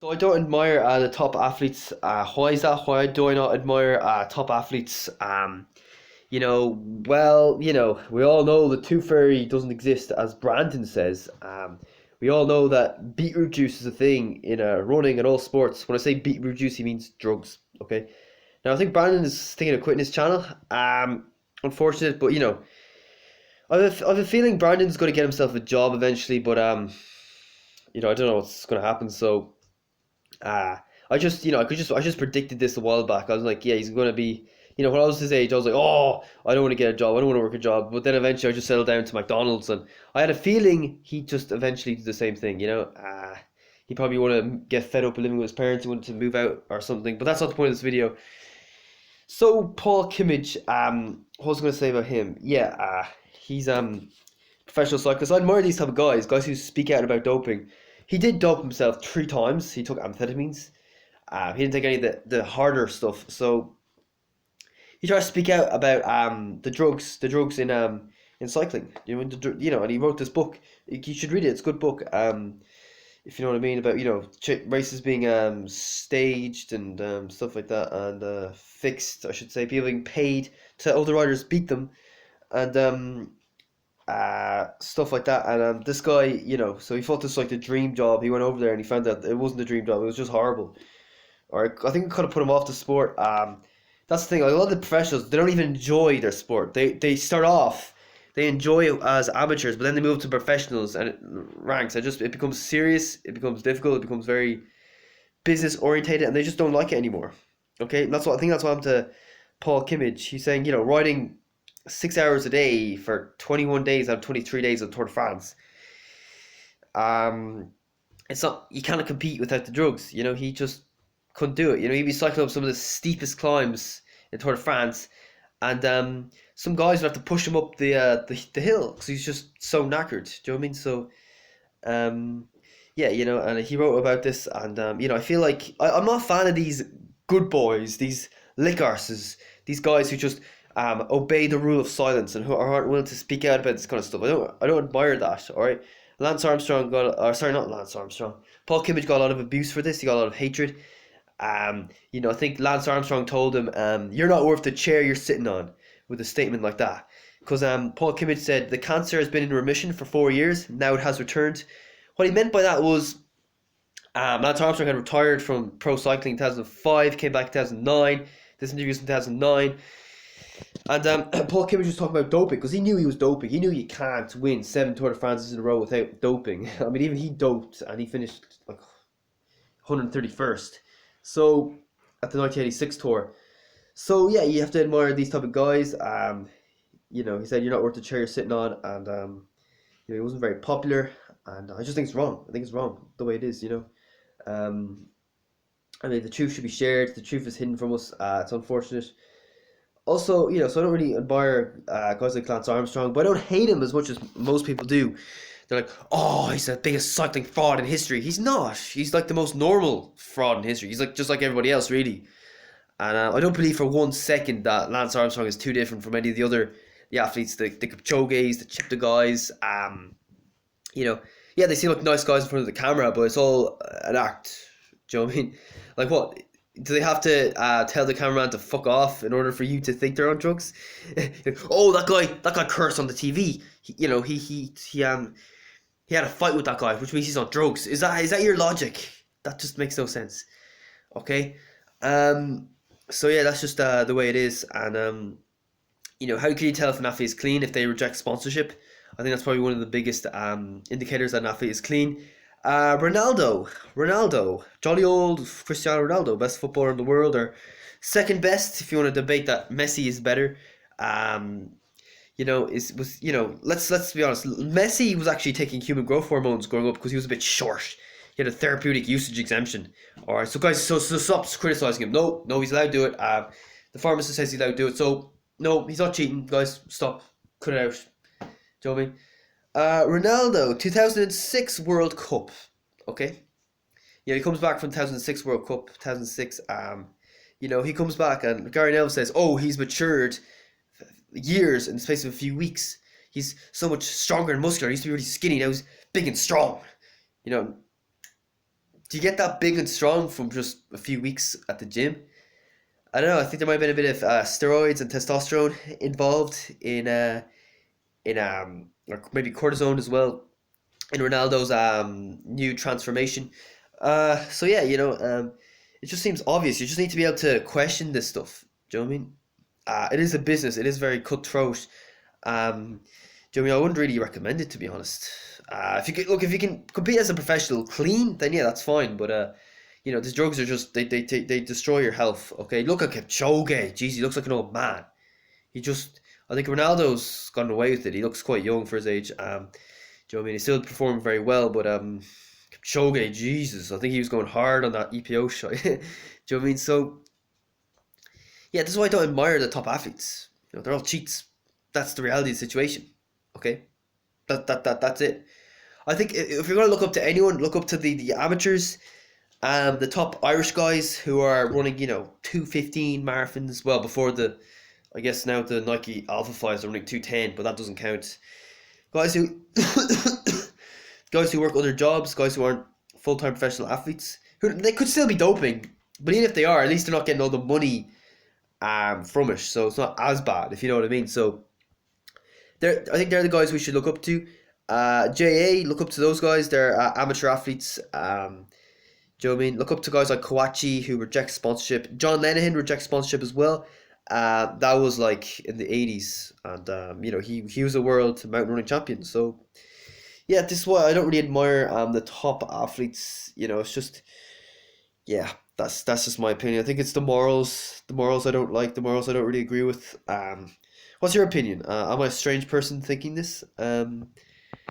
So I don't admire the top athletes. Why is that? Why do I not admire top athletes? We all know the tooth fairy doesn't exist, as Brandon says. We all know that beetroot juice is a thing in running and all sports. When I say beetroot juice, he means drugs. Okay. Now I think Brandon is thinking of quitting his channel. Unfortunate, but I have a feeling Brandon's going to get himself a job eventually. But I don't know what's going to happen. So uh, I just predicted this a while back. I was like, yeah, he's going to be. When I was his age, I was like, oh, I don't want to get a job. I don't want to work a job. But then eventually, I just settled down to McDonald's, and I had a feeling he'd just eventually do the same thing. He probably want to get fed up with living with his parents. He wanted to move out or something. But that's not the point of this video. So Paul Kimmage, what was I going to say about him? Yeah, he's professional cyclist. I admire these type of guys who speak out about doping. He did dope himself 3 times. He took amphetamines. He didn't take any of the harder stuff. So he tried to speak out about the drugs in cycling. And he wrote this book. You should read it. It's a good book. If you know what I mean, about races being staged and stuff like that, and fixed, I should say, people being paid to other riders beat them, and stuff like that. And this guy, so he thought this was like the dream job. He went over there and he found out it wasn't a dream job. It was just horrible. Or I think it could have put him off the sport. That's the thing. Like, a lot of the professionals, they don't even enjoy their sport. They start off, they enjoy it as amateurs, but then they move to professionals and it ranks. It becomes serious. It becomes difficult. It becomes very business orientated, and they just don't like it anymore. Okay, and that's what happened to Paul Kimmage. He's saying, riding 6 hours a day for 21 days out of 23 days of Tour de France. Um, it's not, you cannot compete without the drugs. He just couldn't do it. He'd be cycling up some of the steepest climbs in Tour de France, and some guys would have to push him up the hill because he's just so knackered. Do you know what I mean? So yeah, and he wrote about this, and I feel like I'm not a fan of these good boys, these lick arses, these guys who just obey the rule of silence and who aren't willing to speak out about this kind of stuff. I don't admire that. All right, Lance Armstrong got, or sorry, not Lance Armstrong. Paul Kimmage got a lot of abuse for this. He got a lot of hatred. I think Lance Armstrong told him, "You're not worth the chair you're sitting on," with a statement like that. Because Paul Kimmage said the cancer has been in remission for 4 years. Now it has returned. What he meant by that was Lance Armstrong had retired from pro cycling in 2005, came back in 2009. This interview was in 2009. And Paul Kimmage was talking about doping because he knew he was doping. He knew you can't win 7 Tour de France's in a row without doping. I mean, even he doped and he finished like 131st. So at the 1986 tour. So yeah, you have to admire these type of guys. He said you're not worth the chair you're sitting on, and he wasn't very popular, and I just think it's wrong. I think it's wrong the way it is. Um, I mean, the truth should be shared. The truth is hidden from us. It's unfortunate. Also, so I don't really admire guys like Lance Armstrong, but I don't hate him as much as most people do. They're like, oh, he's the biggest cycling fraud in history. He's not. He's like the most normal fraud in history. He's like just like everybody else, really. And I don't believe for 1 second that Lance Armstrong is too different from any of the athletes, the Kipchoge's, the Chepta guys. Yeah, they seem like nice guys in front of the camera, but it's all an act. Do you know what I mean? Like, what? Do they have to tell the cameraman to fuck off in order for you to think they're on drugs? Oh, that guy cursed on the TV. He had a fight with that guy, which means he's on drugs. Is that your logic? That just makes no sense. Okay. Um. So yeah, that's just the way it is, and how can you tell if an athlete is clean if they reject sponsorship? I think that's probably one of the biggest indicators that an athlete is clean. Ronaldo, jolly old Cristiano Ronaldo, best footballer in the world, or second best if you want to debate that Messi is better. Um, let's be honest. Messi was actually taking human growth hormones growing up because he was a bit short. He had a therapeutic usage exemption. All right, so guys, so stop criticizing him. No, he's allowed to do it. The pharmacist says he's allowed to do it. So no, he's not cheating, guys. Stop, cut it out. Do you know what I mean? Ronaldo, 2006 World Cup. Okay, yeah, he comes back from 2006 World Cup. 2006. He comes back and Gary Neville says, "Oh, he's matured years in the space of a few weeks. He's so much stronger and muscular. He used to be really skinny. Now he's big and strong." You know, Do you get that big and strong from just a few weeks at the gym? I don't know. I think there might have been a bit of steroids and testosterone involved in or maybe cortisone as well in Ronaldo's new transformation. So yeah, it just seems obvious. You just need to be able to question this stuff. Do you know what I mean? It is a business. It is very cutthroat. Do you know what I mean? I wouldn't really recommend it, to be honest. If you can compete as a professional clean, then yeah, that's fine. But these drugs are just they destroy your health. Okay, look at Kipchoge. Jeez, he looks like an old man. He just, I think Ronaldo's gotten away with it. He looks quite young for his age. Do you know what I mean? He's still performing very well, but Kipchoge, Jesus, I think he was going hard on that EPO shot. Do you know what I mean? So yeah, this is why I don't admire the top athletes. They're all cheats. That's the reality of the situation. Okay, that's it. I think if you're gonna look up to anyone, look up to the amateurs, the top Irish guys who are running, 2:15 marathons. Well, before I guess now the Nike Alpha Flies are running 2:10, but that doesn't count. Guys who guys who work other jobs, guys who aren't full time professional athletes, who they could still be doping, but even if they are, at least they're not getting all the money from it, so it's not as bad, if you know what I mean. So I think they're the guys we should look up to. JA, look up to those guys. They're amateur athletes. Do you know what I mean? Look up to guys like Kawachi who reject sponsorship. John Lenihan rejects sponsorship as well. That was like in the 80s, and he was a world mountain running champion. So yeah, this is why I don't really admire the top athletes. It's just, yeah, that's just my opinion. I think it's the morals I don't like, the morals I don't really agree with. What's your opinion? Am I a strange person thinking this?